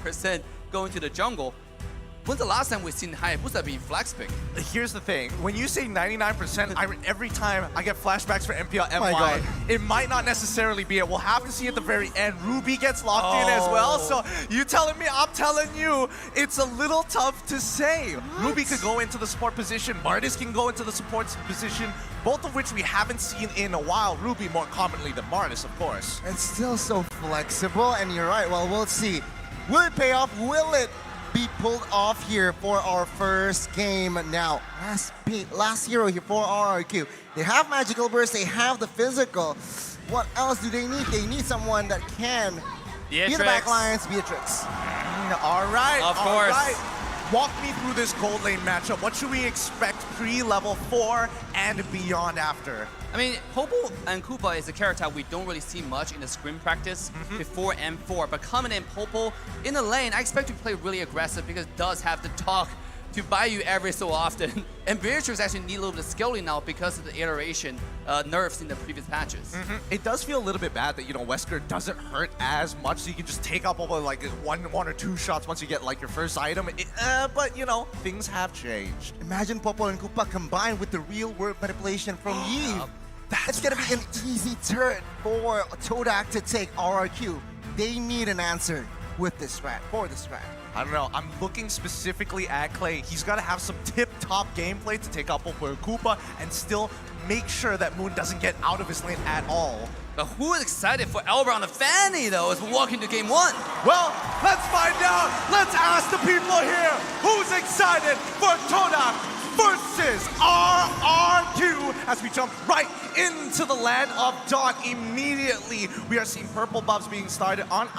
99% going to the jungle. When's the last time we've seen Hayabusa being flag pick? Here's the thing. When you say 99%, every time I get flashbacks for MPL my God. MY, it might not necessarily be it. We'll have to see at the very end. Ruby gets locked in as well. So you telling me, I'm telling you, it's a little tough to say. What? Ruby could go into the support position. Martis can go into the support position, both of which we haven't seen in a while. Ruby more commonly than Martis, of course. It's still so flexible, and you're right. Well, we'll see. Will it pay off? Will it be pulled off here for our first game now? Last hero here for RRQ. They have Magical Burst, they have the physical. What else do they need? They need someone that can be the backlines, Beatrix. All right. Of course. All right. Walk me through this gold lane matchup. What should we expect pre-level 4 and beyond after? I mean, Popo and Koopa is a character we don't really see much in the scrim practice before M4. But coming in Popo in the lane, I expect to play really aggressive because it does have the talk to buy you every so often. And Beatrix actually need a little bit of scaling now because of the iteration nerfs in the previous patches. It does feel a little bit bad that, you know, Wesker doesn't hurt as much, so you can just take up over like one or two shots once you get like your first item. But, you know, things have changed. Imagine Popo and Koopa combined with the real world manipulation from Yi. It's gonna be an easy turn for Todak to take RRQ. They need an answer with this strat, for this strat. I don't know. I'm looking specifically at Clay. He's got to have some tip-top gameplay to take out Popo and Koopa and still make sure that Moon doesn't get out of his lane at all. But who is excited for Albert on the Fanny, though, as we walk into game 1? Well, let's find out. Let's ask the people here who's excited for Todak versus RRQ as we jump right into the land of dawn. Immediately, we are seeing purple buffs being started on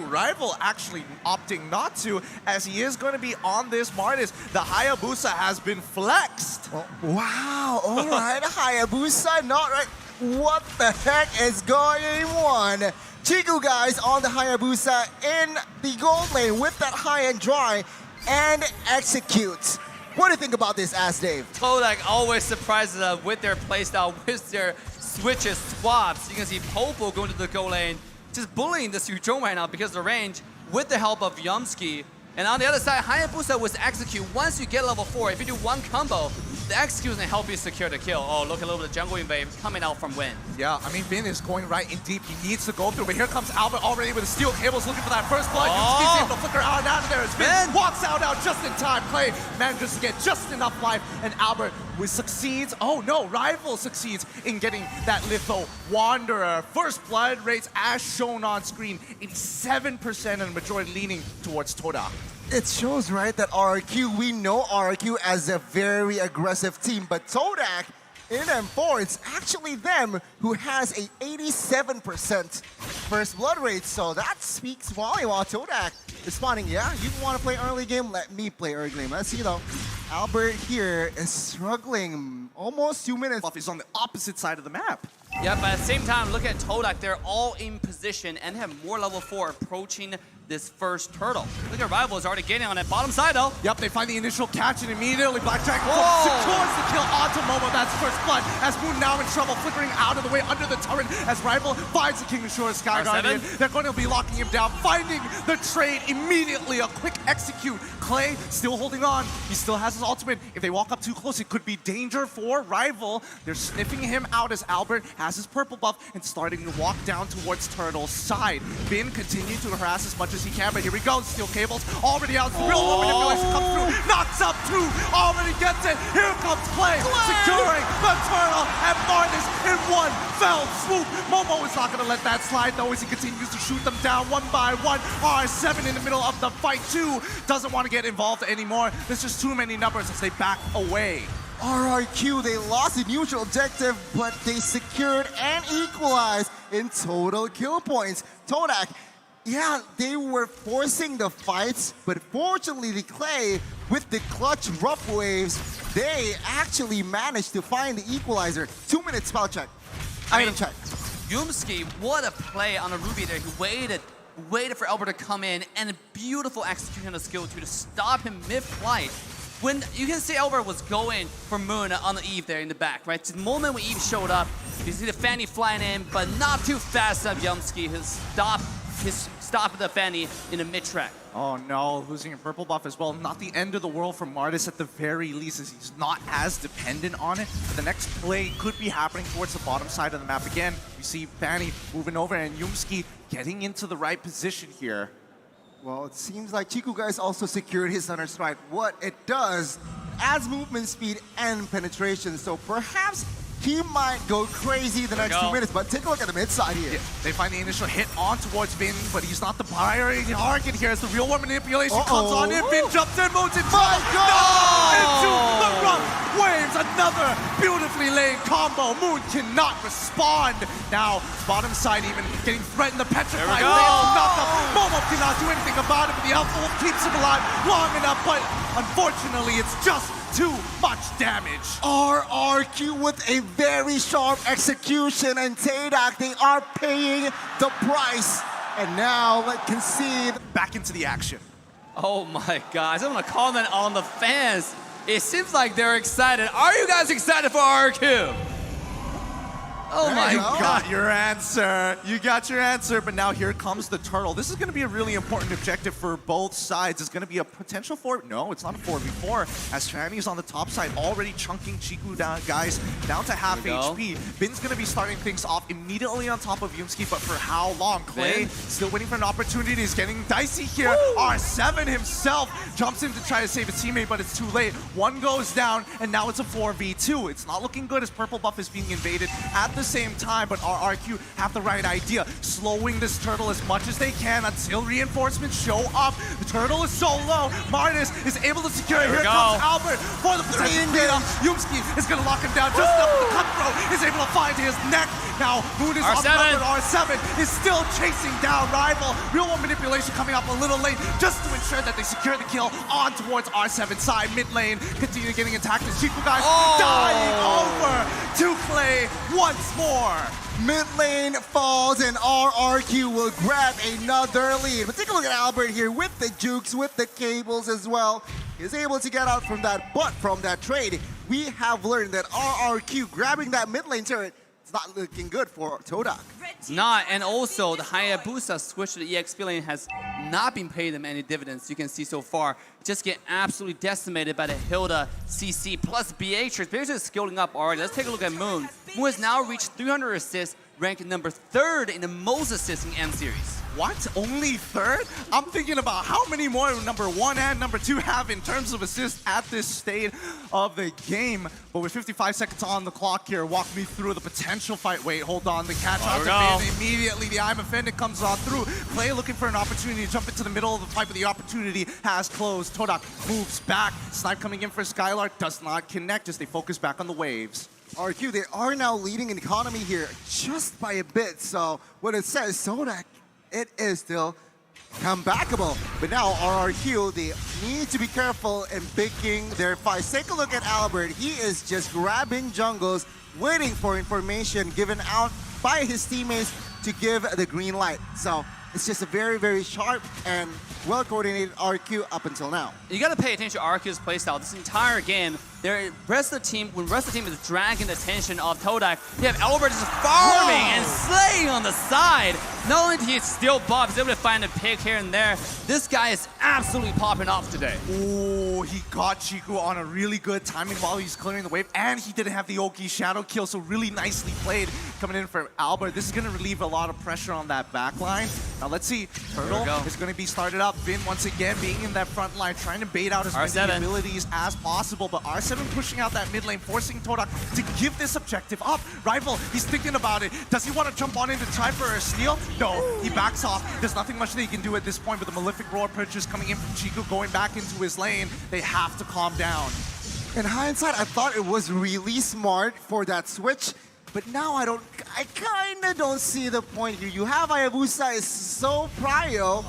Rival actually opting not to, as he is going to be on this Martis. The Hayabusa has been flexed. Oh, wow, all right, Hayabusa, not right. What the heck is going on? Chiku guys on the Hayabusa in the gold lane with that high and dry and executes. What do you think about this, Ask Dave? Todak always surprises us with their playstyle, with their switches, swaps. You can see Popo going to the goal lane, just bullying the Suzhong right now because of the range with the help of Yumski. And on the other side, Hayabusa was execute. Once you get level 4, if you do one combo, the execute is going to help you secure the kill. Oh, look, a little bit of jungle invade coming out from Win. Yeah, I mean, Vin is going right in deep. He needs to go through, but here comes Albert already with the steel cables looking for that first blood. He's able to flicker out and out of there as Vin walks out just in time. Clay manages to get just enough life, and Albert succeeds. Oh no, Rival succeeds in getting that Litho Wanderer. First blood rates as shown on screen, 87% and the majority leaning towards Todak. It shows, right, that RRQ, we know RRQ as a very aggressive team, but Todak in M4, it's actually them who has a 87% first blood rate, so that speaks volume. While Todak responding, yeah, you want to play early game, let me play early game. Let's see though. Albert here is struggling almost 2 minutes. Buff is on the opposite side of the map. Yeah, but at the same time, look at Todak. They're all in position and have more level 4 approaching this first turtle. Look at Rival is already getting on that bottom side though. Yep, they find the initial catch and immediately Blackjack secures the kill onto Momo. That's first blood. As Moon now in trouble, flickering out of the way under the turret as Rival finds the King of Shore Sky Guardian. They're going to be locking him down, finding the trade immediately. A quick execute. Clay still holding on. He still has his ultimate. If they walk up too close, it could be danger for Rival. They're sniffing him out as Albert has his purple buff and starting to walk down towards Turtle's side. Bin continuing to harass as much as he can, but here we go. Steel cables already out. Real world manipulation comes through. Knocks up 2. Already gets it. Here comes Clay. Securing the Turtle and Martis in one fell swoop. Momo is not going to let that slide though as he continues to shoot them down one by one. R7 in the middle of the fight too. Doesn't want to get involved anymore. There's just too many numbers as they back away. RRQ, they lost the neutral objective, but they secured and equalized in total kill points. Todak, yeah, they were forcing the fights, but fortunately the Clay, with the clutch rough waves, they actually managed to find the equalizer. 2 minutes spell check. Item check. Yumski, what a play on a Ruby there. He waited for Albert to come in, and a beautiful execution of skill to stop him mid-flight. When you can see Albert was going for Moon on the Eve there in the back, right? The moment when Eve showed up, you see the Fanny flying in, but not too fast of Yumski, who stopped his stop the Fanny in the mid-track. Oh no, losing a purple buff as well. Not the end of the world for Martis at the very least, as he's not as dependent on it. But the next play could be happening towards the bottom side of the map again. We see Fanny moving over and Yumski getting into the right position here. Well, it seems like Chiku guys also secured his Thunder Strike. What it does, adds movement speed and penetration. So perhaps he might go crazy the next 2 minutes, but take a look at the mid side here. Yeah, they find the initial hit on towards Vin, but he's not the priority target here as the real world manipulation comes on in. Vin jumps in, moves into My God! into the rough waves. Another beautifully laid combo. Moon cannot respond. Now, bottom side even getting threatened. The petrified There we go. wave knocked up. Momo cannot do anything about it, but the Alpha Wolf keeps him alive long enough, but unfortunately, it's just too much damage. RRQ with a very sharp execution, and Todak, they are paying the price. And now let's concede. Back into the action. Oh my gosh, I'm gonna comment on the fans. It seems like they're excited. Are you guys excited for RRQ? Oh There my you You go. god. got your answer. You got your answer, but now here comes the turtle. This is going to be a really important objective for both sides. It's going to be a potential no, it's not a 4v4, as Fanny's on the top side already chunking Chiku down, guys, down to half There we go. HP. Bin's going to be starting things off immediately on top of Yumski, but for how long? Clay Bin. still waiting for an opportunity. He's getting dicey here. R7 himself jumps in to try to save his teammate, but it's too late. One goes down, and now it's a 4v2. It's not looking good as purple buff is being invaded at the same time, but RRQ have the right idea, slowing this turtle as much as they can until reinforcements show up. The turtle is so low. Martis is able to secure it. There we Here go. comes Albert for the potential beat-up. Yumski is going to lock him down just enough. The cutthroat is able to find his neck. Now Moon is R7. outnumbered. R7 is still chasing down Rival. Real world manipulation coming up a little late just to ensure that they secure the kill on towards R7 side. Mid lane continue getting attacked as Chiku guys dying over to Clay once more. Mid lane falls, and RRQ will grab another lead. But take a look at Albert here with the jukes, with the cables as well. He's able to get out from that, but from that trade, we have learned that RRQ grabbing that mid lane turret, it's not looking good for Todak. It's not, and also the Hayabusa switch to the EXP lane has not been paying them any dividends. You can see so far, just get absolutely decimated by the Hilda CC plus Beatrix. Beatrix is scaling up already. Let's take a look at Moon. Moon has now reached 300 assists, ranked number 3rd in the most assists in M series. What? Only 3rd? I'm thinking about how many more number 1 and number 2 have in terms of assists at this stage of the game. But with 55 seconds on the clock here, walk me through the potential fight. Wait, hold on. The catch out to Finn. Immediately, the I'm Offended comes on through. Clay looking for an opportunity to jump into the middle of the fight, but the opportunity has closed. Todak moves back. Snipe coming in for Skylark does not connect as they focus back on the waves. RQ, they are now leading in economy here just by a bit. So what it says, Todak, it is still comebackable. But now RRQ, they need to be careful in picking their fights. Take a look at Albert. He is just grabbing jungles, waiting for information given out by his teammates to give the green light. So it's just a very, very sharp and well-coordinated RQ up until now. You gotta pay attention to RQ's playstyle. This entire game, when the rest of the team is dragging the attention of Todak, you have Albert just farming and slaying on the side. Not only did he steal buff, he's able to find a pick here and there. This guy is absolutely popping off today. Oh, he got Chiku on a really good timing while he's clearing the wave, and he didn't have the Oki shadow kill, so really nicely played coming in for Albert. This is going to relieve a lot of pressure on that back line. Now let's see, Turtle is going to be started up. Vin once again being in that front line, trying to bait out as many abilities as possible, but R7 pushing out that mid lane, forcing Todak to give this objective up. Rival, he's thinking about it. Does he want to jump on in to try for a steal? No, he backs off. There's nothing much that he can do at this point, but the Malefic Roar purchase coming in from Chiku, going back into his lane. They have to calm down. In hindsight, I thought it was really smart for that switch, but now I kinda don't see the point here. You have Hayabusa is so prio,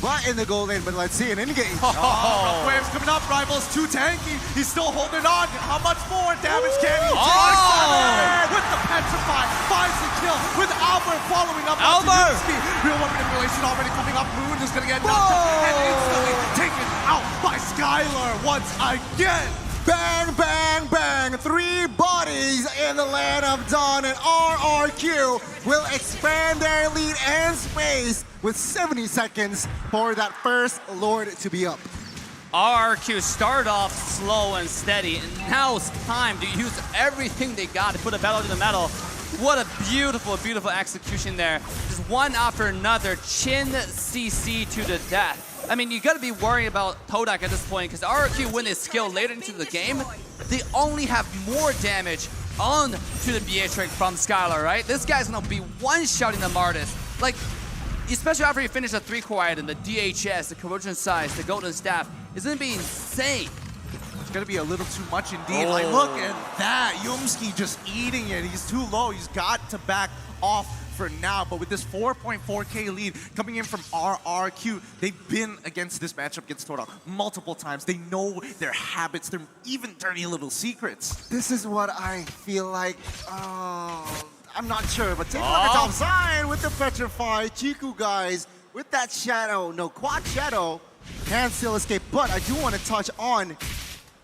but in the goal lane, but let's see an in-game. Rough waves coming up, Rival's too tanky. He's still holding on. How much more damage can he take? With the petrify, finds the kill with Albert following up. Albert! Real one manipulation already coming up. Moon is gonna get knocked up and instantly taken out by Skylar once again. Bang, bang, bang. 3 bodies in the land of Dawn, and RRQ will expand their lead and space with 70 seconds for that first Lord to be up. RRQ started off slow and steady, and now it's time to use everything they got to put a pedal to the metal. What a beautiful, beautiful execution there. Just one after another, chin CC to the death. I mean, you gotta be worried about Todak at this point, because RRQ, when they skill later into the game, they only have more damage on to the Beatrix from Skylar, right? This guy's gonna be one-shotting the Martis. Like, especially after you finish the 3-core item, the DHS, the Corrosion Size, the Golden Staff, it's gonna be insane. It's gonna be a little too much indeed. Like, look at that. Yumski just eating it. He's too low. He's got to back off for now. But with this 4.4K lead coming in from RRQ, they've been against this matchup against Todak multiple times. They know their habits, their even dirty little secrets. This is what I feel like. I'm not sure, but take a look at top side with the Petrify. Chiku guys with that shadow, no quad shadow, can still escape. But I do want to touch on,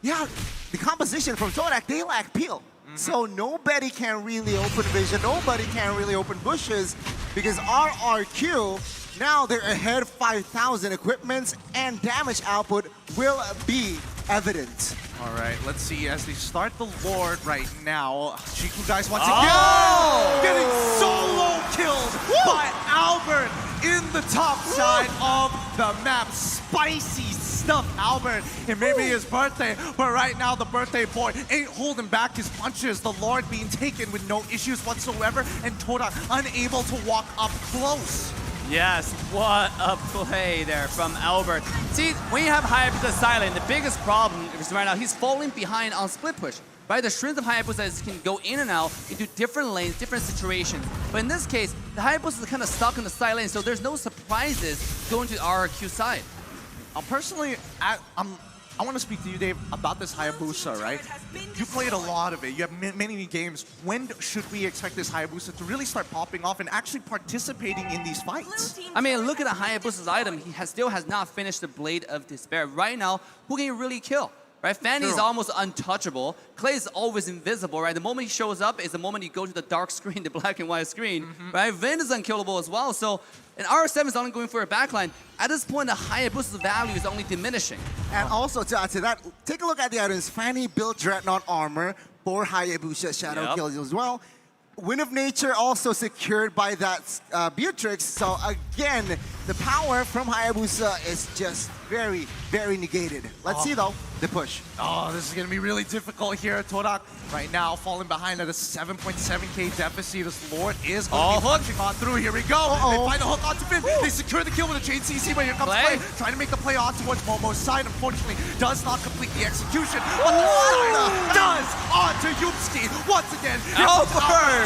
the composition from Todak, they lack peel. So nobody can really open vision, nobody can really open bushes, because RRQ, now they're ahead 5,000 equipments, and damage output will be evident. All right, let's see as they start the Lord right now. Chiku guys once again getting solo killed by Albert in the top side of the map. Spicy stuff, Albert. It may be his birthday, but right now the birthday boy ain't holding back his punches. The Lord being taken with no issues whatsoever, and Todak unable to walk up close. Yes, what a play there from Albert. See, when you have Hayabusa silent, the biggest problem is right now he's falling behind on split push. Right, the strength of Hayabusa can go in and out into different lanes, different situations. But in this case, the Hayabusa is kind of stuck in the side lane, so there's no surprises going to the RRQ side. Personally, I want to speak to you, Dave, about this Hayabusa, right? You played a lot of it. You have many games. When should we expect this Hayabusa to really start popping off and actually participating in these fights? I mean, look at the Hayabusa's item. He still has not finished the Blade of Despair. Right now, who can you really kill? Right, Fanny is almost untouchable. Clay is always invisible, right? The moment he shows up is the moment you go to the dark screen, the black and white screen, right? Vin is unkillable as well, so and R7 is only going for a backline. At this point, the Hayabusa's value is only diminishing. And also to add to that, take a look at the items. Fanny built Dreadnought armor for Hayabusa Shadow kills as well. Wind of Nature also secured by that Beatrix, so again, the power from Hayabusa is just very, very negated. Let's see though, the push. Oh, this is going to be really difficult here. Todak right now falling behind at a 7.7K deficit. This Lord is going to be punching on through. Here we go. They find the hook onto Finn. They secure the kill with a chain CC, but here comes Clay. Trying to make the play on towards Momo's side. Unfortunately, does not complete the execution. But the does onto Yumski. Once again,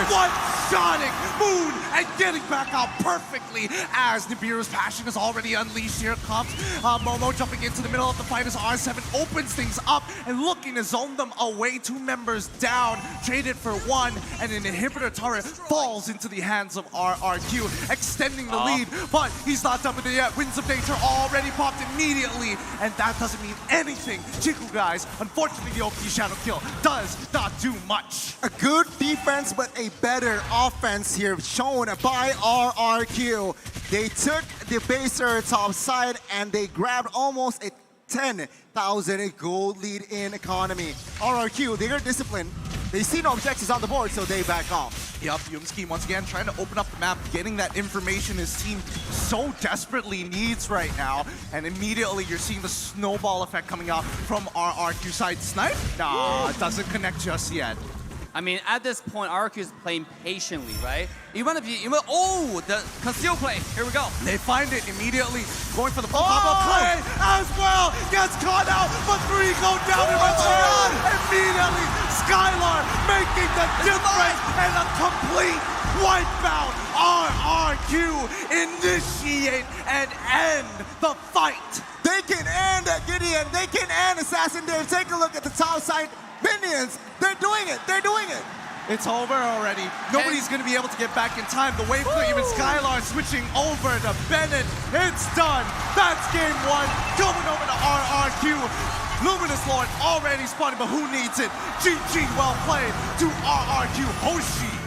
one-shotting Moon and getting back out perfectly as Nibiru's passion is already unleashed. Here comes Momo jumping into the middle of the fight as R7 opens things up and looking to zone them away. 2 members down, traded for 1, and an inhibitor turret falls into the hands of RRQ, extending the lead, but he's not done with it yet. Winds of Nature already popped immediately, and that doesn't mean anything. Chiku guys, unfortunately the OP Shadow kill does not do much. A good defense, but a better offense here shown by RRQ. They took the baser top side and they grabbed almost a 10,000 gold lead in economy. RRQ, they are disciplined. They see no objectives on the board, so they back off. Yup, Yumski once again trying to open up the map, getting that information his team so desperately needs right now. And immediately you're seeing the snowball effect coming out from RRQ side. Snipe? Nah, it doesn't connect just yet. I mean, at this point, RRQ is playing patiently, right? Even if you, the conceal play. Here we go. They find it immediately, going for the full combo play as well. Gets caught out, but 3 go down and immediately. Skylar making the difference and a complete wipeout. RRQ initiate and end the fight. They can end Gideon. They can end Assassin Dave. Take a look at the top side. Minions, they're doing it. They're doing it. It's over already. Nobody's going to be able to get back in time. The wave clear, even Skylar switching over to Bennett. It's done. That's game 1. Going over to RRQ. Luminous Lord already spawning, but who needs it? GG, well played to RRQ Hoshi.